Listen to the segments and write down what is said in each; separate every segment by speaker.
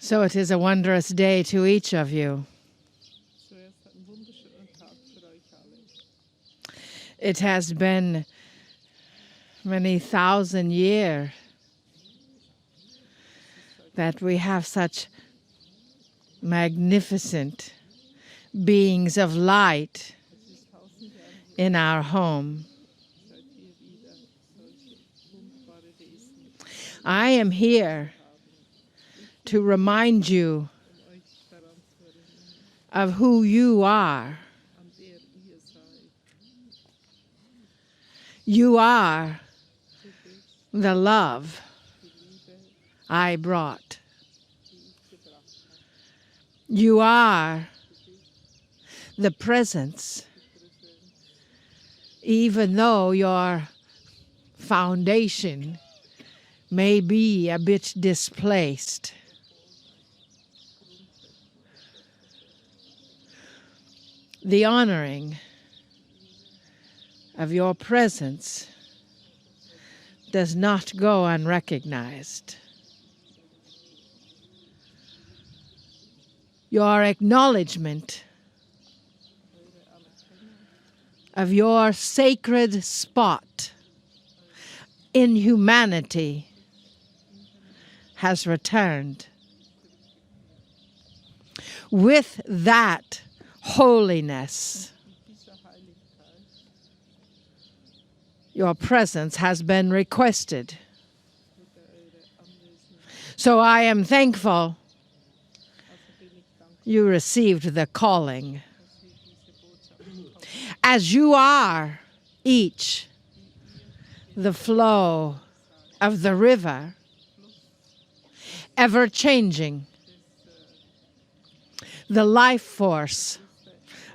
Speaker 1: So it is a wondrous day to each of you.
Speaker 2: Zuerst einen wunderschönen Tag für euch alle.
Speaker 1: It has been many thousand years that we have such magnificent beings of light
Speaker 2: Es ist 1000 Jahre her,
Speaker 1: in our home.
Speaker 2: seit wir wieder solche wunderbare Wesen
Speaker 1: I am here to remind you
Speaker 2: euch daran zu erinnern,
Speaker 1: of who you are.
Speaker 2: an der ihr seid.
Speaker 1: You are
Speaker 2: Du bist
Speaker 1: the love
Speaker 2: die Liebe,
Speaker 1: I brought.
Speaker 2: die ich gebracht habe.
Speaker 1: You are the presence,
Speaker 2: Die Präsenz,
Speaker 1: even though your foundation may be a bit displaced. The honoring of your presence does not go unrecognized. Your acknowledgement
Speaker 2: eure Anerkennung,
Speaker 1: of your sacred spot in humanity has returned. With that holiness,
Speaker 2: mit dieser Heiligkeit
Speaker 1: your presence has been requested.
Speaker 2: wurde eure Anwesenheit.
Speaker 1: So I am thankful
Speaker 2: Also bin ich dankbar,
Speaker 1: you received the calling.
Speaker 2: dass ihr diese Botschaft bekommen habt.
Speaker 1: As you are each the flow of the river, ever changing, the life force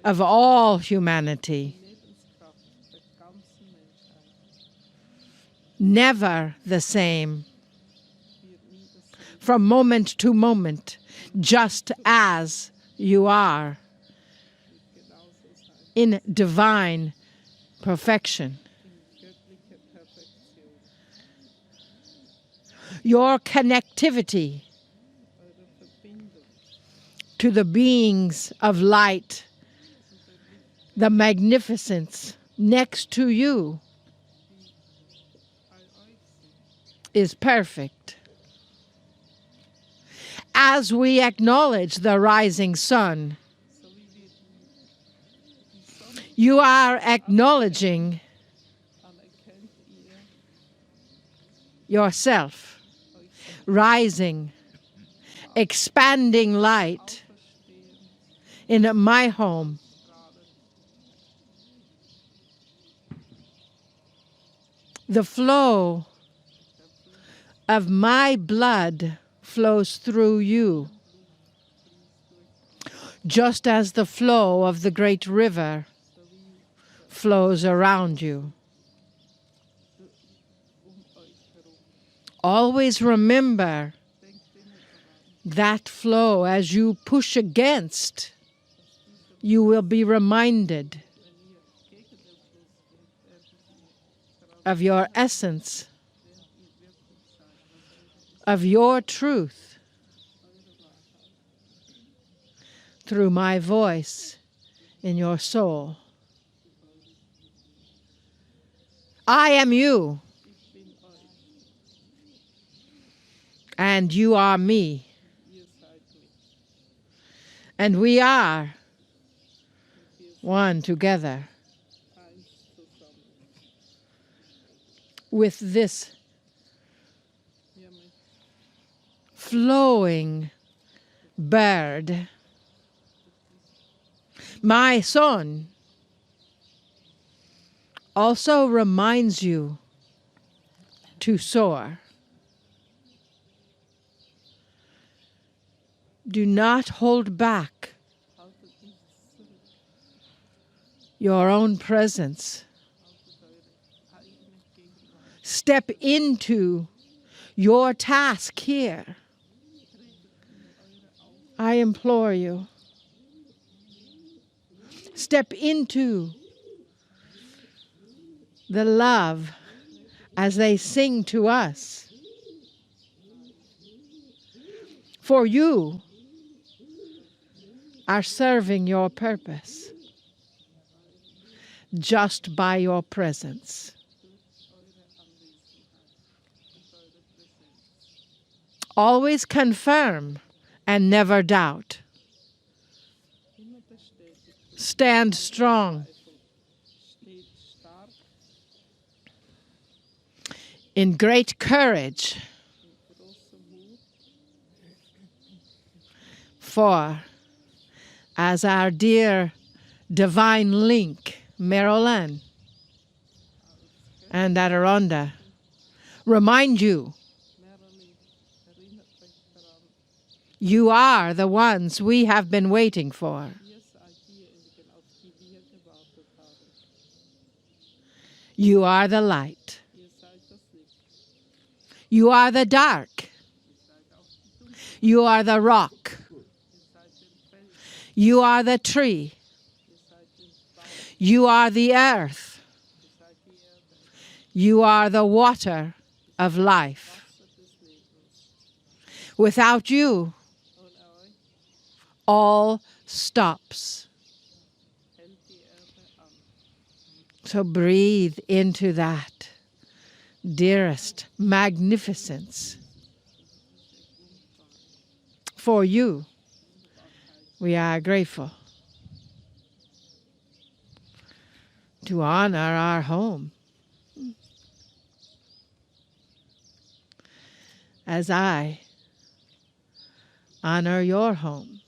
Speaker 1: of all humanity,
Speaker 2: Lebenskraft der ganzen Menschheit
Speaker 1: never the same,
Speaker 2: wird nie dasselbe
Speaker 1: from moment to moment, just as you are
Speaker 2: genauso sein.
Speaker 1: in divine perfection.
Speaker 2: In göttlicher Perfektion.
Speaker 1: Your connectivity
Speaker 2: Eure Verbindung
Speaker 1: to the beings of light, the magnificence next to you
Speaker 2: bei euch sind.
Speaker 1: is perfect. As we acknowledge the rising sun,
Speaker 2: So wie wir die Sonne
Speaker 1: you are acknowledging
Speaker 2: anerkennt, ihr
Speaker 1: yourself,
Speaker 2: euch
Speaker 1: rising, expanding light
Speaker 2: auferstehen,
Speaker 1: in my home.
Speaker 2: strahlen.
Speaker 1: The flow of my blood flows through you, just as the flow of the great river flows around you.
Speaker 2: Euch herum.
Speaker 1: Always remember
Speaker 2: Denkt immer daran,
Speaker 1: that flow. As you push against, you will be reminded
Speaker 2: wenn ihr gegen den Fluss geht, werdet ihr daran
Speaker 1: of your essence,
Speaker 2: werdet ihr wirklich sein,
Speaker 1: of your truth,
Speaker 2: eure Wahrheit.
Speaker 1: through my voice in your soul. I am you,
Speaker 2: Ich bin euch,
Speaker 1: and you are me,
Speaker 2: ihr seid mich.
Speaker 1: and we are
Speaker 2: Wir sind
Speaker 1: one together
Speaker 2: eins zusammen.
Speaker 1: with this
Speaker 2: Wir mit
Speaker 1: flowing bird. My son also reminds you to soar. Do not hold back
Speaker 2: haltet nichts zurück,
Speaker 1: your own presence.
Speaker 2: haltet eure eigene Gegenwart.
Speaker 1: Step into your task here.
Speaker 2: Tretet in eure Aufgabe.
Speaker 1: I implore you. Step into the love as they sing to us. For you are serving your purpose just by your presence. Always confirm and never doubt.
Speaker 2: Immer bestätigt,
Speaker 1: Stand strong
Speaker 2: steht stark
Speaker 1: in great courage,
Speaker 2: in großem Mut,
Speaker 1: for as our dear divine link, Marilyn and Adirondha, remind you,
Speaker 2: Merrily erinnert euch daran,
Speaker 1: you are the ones we have been waiting for.
Speaker 2: ihr seid diejenigen, auf die wir gewartet haben.
Speaker 1: You are the light.
Speaker 2: Ihr seid das Licht,
Speaker 1: You are the dark.
Speaker 2: ihr seid auch die Dunkelheit,
Speaker 1: You are the rock.
Speaker 2: ihr seid den Fels,
Speaker 1: You are the tree.
Speaker 2: ihr seid den Baum,
Speaker 1: You are the earth.
Speaker 2: ihr seid die Erde,
Speaker 1: You are the water of life.
Speaker 2: Wasser des Lebens.
Speaker 1: Without you,
Speaker 2: Ohne euch
Speaker 1: all stops.
Speaker 2: hält die Erde an.
Speaker 1: So breathe into that dearest magnificence. For you, we are grateful to honor our home. As I honor your home.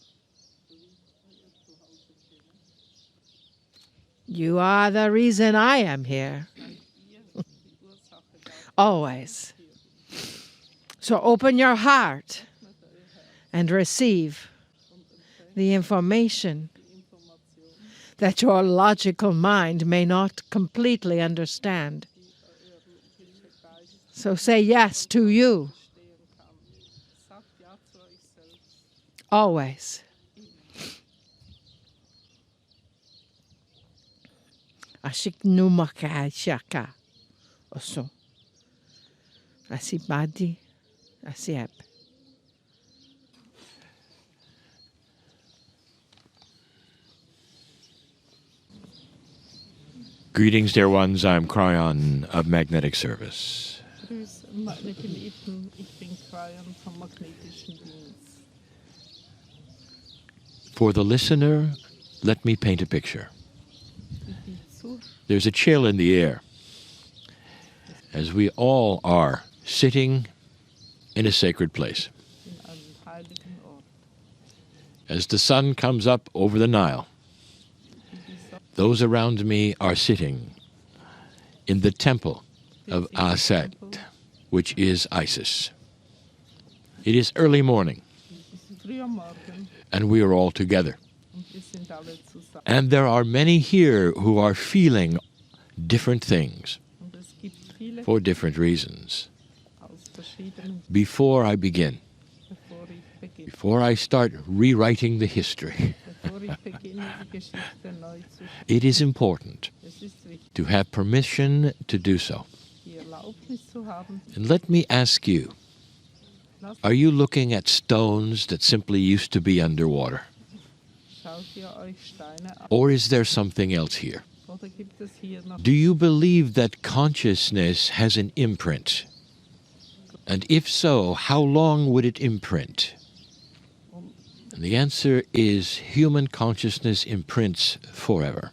Speaker 1: You are the reason I am here.
Speaker 2: Ihr die Ursache dafür,
Speaker 1: Always. So open your heart
Speaker 2: öffnet euer Herz
Speaker 1: and receive
Speaker 2: und empfängt
Speaker 1: the information
Speaker 2: die Information,
Speaker 1: that your logical mind may not completely understand.
Speaker 2: die euer logischer Geist
Speaker 1: So say yes to you,
Speaker 2: verstehen kann. Sagt ja zu euch selbst.
Speaker 1: always. Ashik numaka shaka. Oso. Asibadi. Asiab.
Speaker 3: Greetings, dear ones. I'm Cryon of Magnetic Service.
Speaker 2: Grüß meine Geliebten, ich bin Cryon vom Magnetischen Dienst.
Speaker 3: For the listener, let me paint a picture.
Speaker 2: Für die Zuhörer
Speaker 3: There's a chill in the air as we all are sitting in a sacred place.
Speaker 2: in einem heiligen Ort.
Speaker 3: As the sun comes up over the Nile,
Speaker 2: Wie die Sonne
Speaker 3: those around me are sitting in the temple of
Speaker 2: sitzt in dem
Speaker 3: Aset,
Speaker 2: Tempel.
Speaker 3: which is Isis. It is early morning,
Speaker 2: Es ist früh am Morgen
Speaker 3: and we are all together.
Speaker 2: und wir sind alle zusammen.
Speaker 3: And there are many here who are feeling different things
Speaker 2: Und es gibt viele
Speaker 3: for different reasons.
Speaker 2: aus verschiedenen,
Speaker 3: Before I begin, before I start rewriting the history,
Speaker 2: bevor ich beginne, die Geschichte neu zu schreiben.
Speaker 3: it is important
Speaker 2: Es ist wichtig,
Speaker 3: to have permission to do so.
Speaker 2: die Erlaubnis zu haben.
Speaker 3: And let me ask you,
Speaker 2: Lasst,
Speaker 3: are you looking at stones that simply used to be underwater?
Speaker 2: schaut ihr euch Steine an
Speaker 3: Or is there something else here?
Speaker 2: oder gibt es hier noch
Speaker 3: Do you believe that consciousness has an imprint? And if so, how long would it imprint? And the answer is human consciousness imprints forever.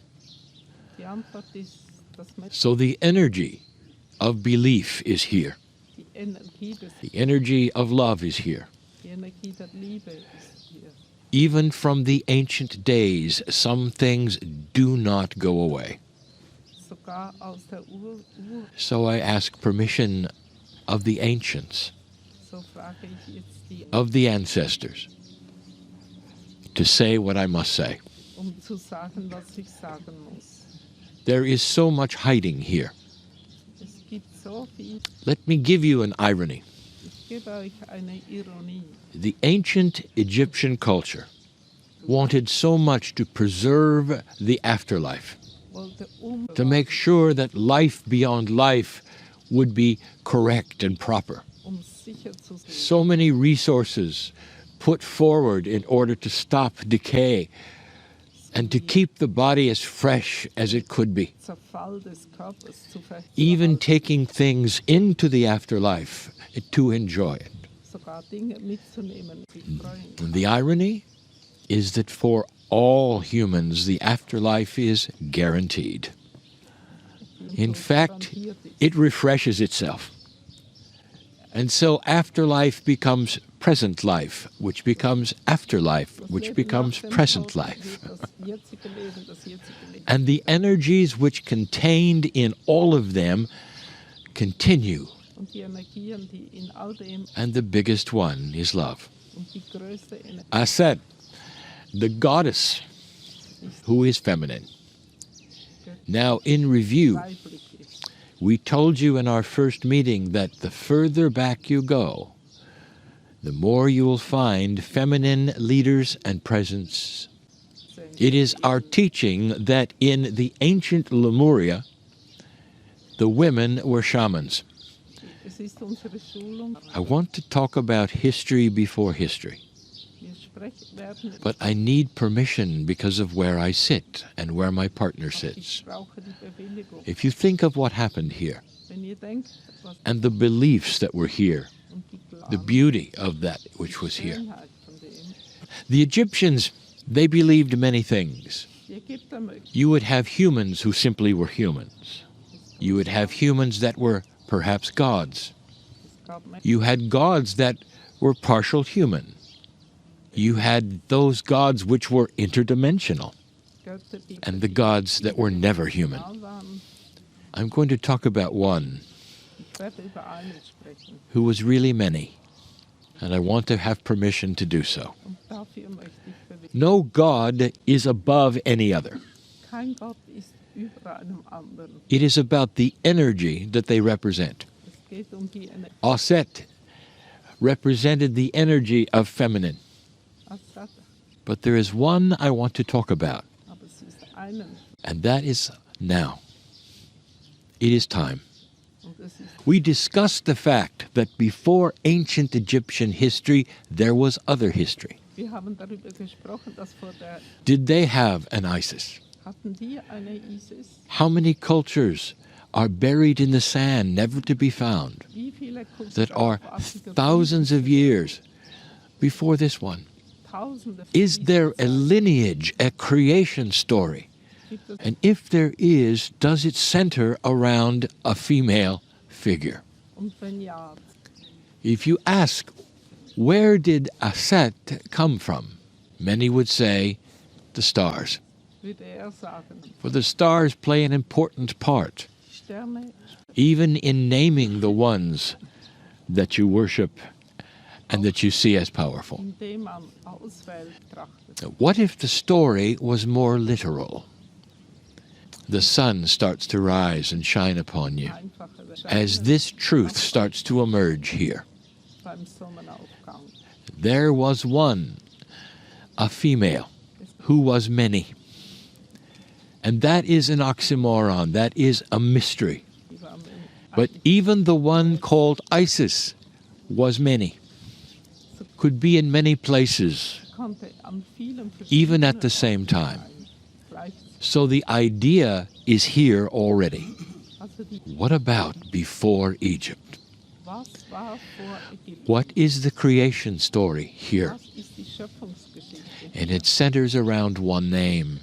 Speaker 2: Die Antwort ist, dass
Speaker 3: So the energy of belief is here.
Speaker 2: die Energie des
Speaker 3: The energy of love is here.
Speaker 2: Die Energie der Liebe ist hier.
Speaker 3: Even from the ancient days, some things do not go away.
Speaker 2: Sogar aus der Ur,
Speaker 3: So I ask permission of the ancients,
Speaker 2: so frage ich jetzt die,
Speaker 3: of the ancestors, to say what I must say.
Speaker 2: zu sagen, was ich sagen muss.
Speaker 3: There is so much hiding here.
Speaker 2: Es gibt so viel.
Speaker 3: Let me give you an irony.
Speaker 2: Ich gebe euch eine Ironie.
Speaker 3: The ancient Egyptian culture wanted so much to preserve the afterlife,
Speaker 2: Wollte
Speaker 3: to make sure that life beyond life would be correct and proper.
Speaker 2: sicher zu sehen.
Speaker 3: So many resources put forward in order to stop decay and to keep the body as fresh as it could be.
Speaker 2: Zerfall des Körpers zu
Speaker 3: Even
Speaker 2: verhalten,
Speaker 3: taking things into the afterlife to enjoy it.
Speaker 2: sogar Dinge mitzunehmen, sich freuen.
Speaker 3: And the irony is that for all humans, the afterlife is guaranteed. In fact, it refreshes itself. And so afterlife becomes present life, which becomes afterlife, which becomes present life.
Speaker 2: Das jetzige Leben, das jetzige Leben.
Speaker 3: And the energies which contained in all of them continue.
Speaker 2: Und die Energien, die in all dem
Speaker 3: And the biggest one is love.
Speaker 2: und die größte Energie
Speaker 3: Aset, the goddess who is feminine. Now, in review,
Speaker 2: weiblich ist.
Speaker 3: we told you in our first meeting that the further back you go, the more you will find feminine leaders and presence. It is our teaching that in the ancient Lemuria, the women were shamans.
Speaker 2: Es ist unsere Schulung.
Speaker 3: I want to talk about history before history,
Speaker 2: Werden
Speaker 3: but I need permission because of where I sit and where my partner sits.
Speaker 2: ich brauche die Bewilligung.
Speaker 3: If you think of what happened here
Speaker 2: Wenn ihr denkt, was
Speaker 3: and the beliefs that were here,
Speaker 2: und die
Speaker 3: the
Speaker 2: Plan,
Speaker 3: beauty of that which was here.
Speaker 2: Schönheit von dem,
Speaker 3: The Egyptians, they believed many things.
Speaker 2: die Ägypter möchten,
Speaker 3: You would have humans who simply were humans. You would have humans that were perhaps gods.
Speaker 2: es gab Menschen,
Speaker 3: You had gods that were partial human. You had those gods which were interdimensional,
Speaker 2: Götter, die
Speaker 3: and the gods that were never human.
Speaker 2: dimensional waren.
Speaker 3: I'm going to talk about one
Speaker 2: Ich werde über einen sprechen
Speaker 3: who was really many, and I want to have permission to do so.
Speaker 2: und dafür möchte ich bewilligen.
Speaker 3: No God is above any other.
Speaker 2: Kein Gott ist über einem anderen.
Speaker 3: It is about the energy that they represent.
Speaker 2: Es geht die Energie.
Speaker 3: Aset represented the energy of feminine.
Speaker 2: Assad,
Speaker 3: But there is one I want to talk about,
Speaker 2: aber es ist einen
Speaker 3: and that is now. It is time.
Speaker 2: und es ist
Speaker 3: We discussed the fact that before ancient Egyptian history, there was other history.
Speaker 2: wir haben darüber gesprochen, dass vor der
Speaker 3: Did they have an Isis?
Speaker 2: hatten die eine Isis.
Speaker 3: How many cultures are buried in the sand, never to be found,
Speaker 2: Wie viele Kulturen
Speaker 3: that are
Speaker 2: waren geblieben?
Speaker 3: thousands of years before this one?
Speaker 2: Tausende von
Speaker 3: Is
Speaker 2: diesen
Speaker 3: there a
Speaker 2: Zeiten
Speaker 3: lineage, a creation story?
Speaker 2: gibt es.
Speaker 3: And if there is, does it center around a female figure?
Speaker 2: Und wenn ja,
Speaker 3: If you ask, where did Aset come from? Many would say, the stars.
Speaker 2: würde sagen,
Speaker 3: For the stars play an important part,
Speaker 2: Sterne,
Speaker 3: even in naming the ones that you worship and that you see as powerful.
Speaker 2: indem man auswählt, trachtet.
Speaker 3: What if the story was more literal? The sun starts to rise and shine upon you
Speaker 2: Einfache
Speaker 3: as this truth starts to emerge here.
Speaker 2: beim Sonnenaufgang.
Speaker 3: There was one, a female, who was many. And that is an oxymoron, that is a mystery.
Speaker 2: Die waren
Speaker 3: But even the one called Isis was many, could be in many places,
Speaker 2: konnte an vielen
Speaker 3: even at the
Speaker 2: verschiedenen
Speaker 3: same time.
Speaker 2: Orten sein. Gleich-
Speaker 3: So the idea is here already.
Speaker 2: Also die,
Speaker 3: What about before Egypt?
Speaker 2: was war vor Ägypten?
Speaker 3: What is the creation story here?
Speaker 2: Was ist die Schöpfungsgeschichte?
Speaker 3: And it centers around one name.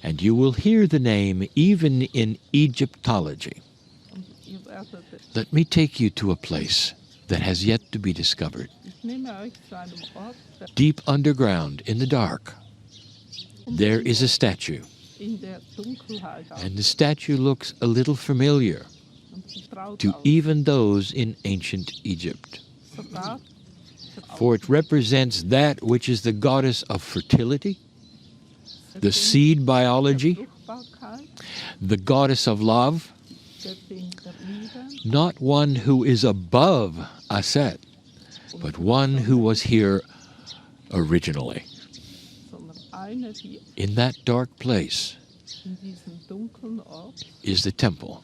Speaker 3: And you will hear the name even in Egyptology.
Speaker 2: Und ihr werdet,
Speaker 3: Let me take you to a place that has yet to be discovered.
Speaker 2: ich nehme euch zu einem Ort, der
Speaker 3: Deep underground in the dark, there is a statue.
Speaker 2: in der Dunkelheit aus
Speaker 3: And the statue looks a little familiar
Speaker 2: und sie traut
Speaker 3: to
Speaker 2: aus.
Speaker 3: even those in ancient Egypt.
Speaker 2: Sogar
Speaker 3: For it represents that which is the goddess of fertility, the seed biology,
Speaker 2: Fruchtbarkeit,
Speaker 3: the goddess of love,
Speaker 2: Göttin der Liebe,
Speaker 3: not one who is above Aset, but one who was here originally.
Speaker 2: sondern eine, die
Speaker 3: In that dark place
Speaker 2: in diesem dunklen Ort
Speaker 3: is the temple,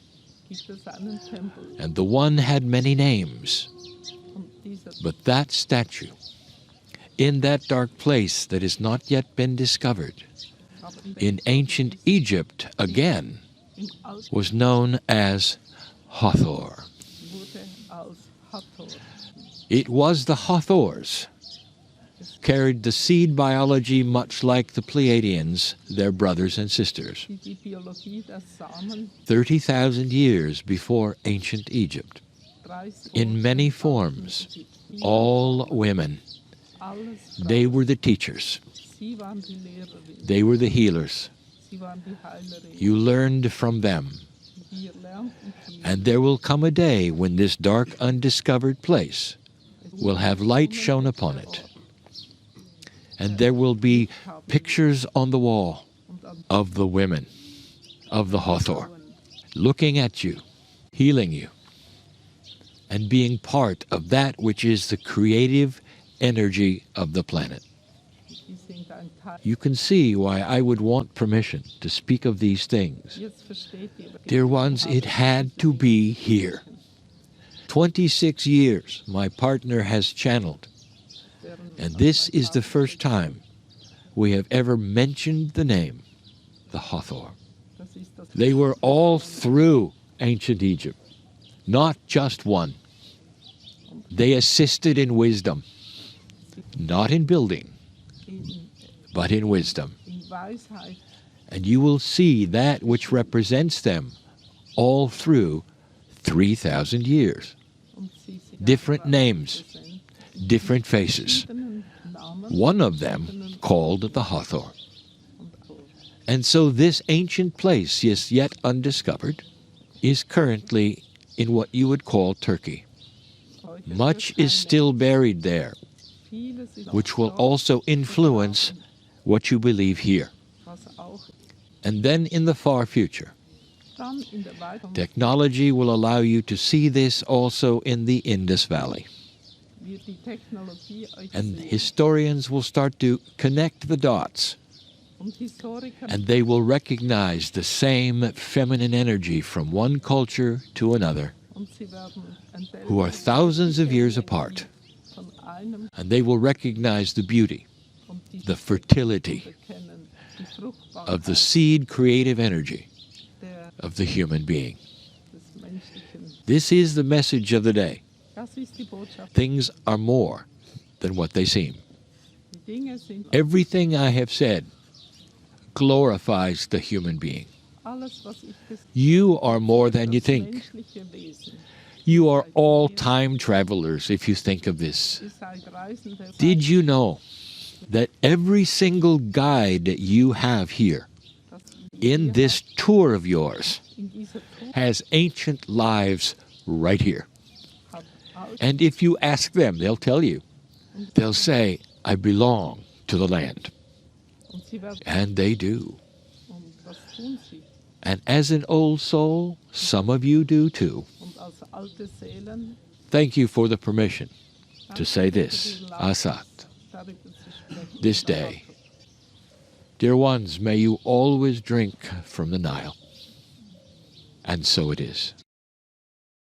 Speaker 2: gibt es einen Tempel.
Speaker 3: and the one had many names,
Speaker 2: Und dieser
Speaker 3: but that statue In that dark place that has not yet been discovered,
Speaker 2: aber in
Speaker 3: in ancient Egypt again,
Speaker 2: im Alten
Speaker 3: was known as Hathor.
Speaker 2: wurde als Hathor.
Speaker 3: It was the Hathors carried the seed biology much like the Pleiadians, their brothers and sisters,
Speaker 2: Die Biologie der Samen
Speaker 3: 30,000 years before ancient Egypt,
Speaker 2: 30
Speaker 3: in many forms, all women.
Speaker 2: alles
Speaker 3: They were the teachers.
Speaker 2: Sie waren die Lehrerin,
Speaker 3: They were the healers.
Speaker 2: sie waren die Heilerin.
Speaker 3: You learned from them.
Speaker 2: Wir lernten viel.
Speaker 3: And there will come a day when this dark, undiscovered place will have light shone upon it. And there will be pictures on the wall
Speaker 2: Und an
Speaker 3: of the women, of the Hathor,
Speaker 2: Frauen,
Speaker 3: looking at you, healing you, and being part of that which is the creative energy of the planet.
Speaker 2: die sind ein Teil.
Speaker 3: You can see why I would want permission to speak of these things.
Speaker 2: Jetzt versteht ihr.
Speaker 3: Dear ones, it had to be here. 26 years my partner has channeled, and this is the first time we have ever mentioned the name, the Hathor.
Speaker 2: Das ist das
Speaker 3: They were all through ancient Egypt, not just one. They assisted in wisdom, not in building,
Speaker 2: in
Speaker 3: but in wisdom.
Speaker 2: Weisheit.
Speaker 3: And you will see that which represents them all through 3,000 years.
Speaker 2: Und sie sind
Speaker 3: Different
Speaker 2: ein
Speaker 3: names,
Speaker 2: Präsent.
Speaker 3: different faces.
Speaker 2: Verschiedenen Namen
Speaker 3: One of them called the Hathor.
Speaker 2: und auch.
Speaker 3: And so this ancient place, is yet undiscovered, is currently in what you would call Turkey.
Speaker 2: Heute
Speaker 3: Much
Speaker 2: Türkei
Speaker 3: is still buried there,
Speaker 2: vieles ist
Speaker 3: which will
Speaker 2: dort
Speaker 3: also influence what you believe here.
Speaker 2: was auch
Speaker 3: And then in the far future,
Speaker 2: dann in der weiteren
Speaker 3: technology will allow you to see this also in the Indus Valley.
Speaker 2: wird die Technologie euch
Speaker 3: And
Speaker 2: sehen.
Speaker 3: historians will start to connect the dots,
Speaker 2: Und Historiker
Speaker 3: and they will recognize the same feminine energy from one culture to another,
Speaker 2: und sie werden entdecken,
Speaker 3: who are thousands of years apart.
Speaker 2: von einem
Speaker 3: And they will recognize the beauty,
Speaker 2: und die
Speaker 3: the fertility
Speaker 2: bekennen, die Fruchtbarkeit
Speaker 3: of the seed creative energy
Speaker 2: der,
Speaker 3: of the human being.
Speaker 2: des Menschlichen.
Speaker 3: This is the message of the day.
Speaker 2: Das ist die Botschaft.
Speaker 3: Things are more than what they seem.
Speaker 2: Die Dinge sind
Speaker 3: Everything I have said glorifies the human being.
Speaker 2: alles, was ich gesagt
Speaker 3: You are more than you
Speaker 2: das
Speaker 3: think.
Speaker 2: menschliche Wesen.
Speaker 3: You are all time travelers if you think of this.
Speaker 2: Ihr seid Reisende.
Speaker 3: Did you know that every single guide that you have here
Speaker 2: dass
Speaker 3: in
Speaker 2: ihr
Speaker 3: this tour of yours
Speaker 2: in dieser Tour
Speaker 3: has ancient lives right here?
Speaker 2: habt alt
Speaker 3: And if you ask them, they'll tell you. They'll say, I belong to the land.
Speaker 2: und sie werden
Speaker 3: And they do.
Speaker 2: und was tun sie?
Speaker 3: And as an old soul, some of you do too.
Speaker 2: Und als alte Seelen
Speaker 3: Thank you for the permission to
Speaker 2: danke
Speaker 3: say
Speaker 2: für die
Speaker 3: this,
Speaker 2: Erlaubnis,
Speaker 3: Asat,
Speaker 2: darüber zu sprechen.
Speaker 3: this day. Dear ones, may you always drink from the Nile. And so it is.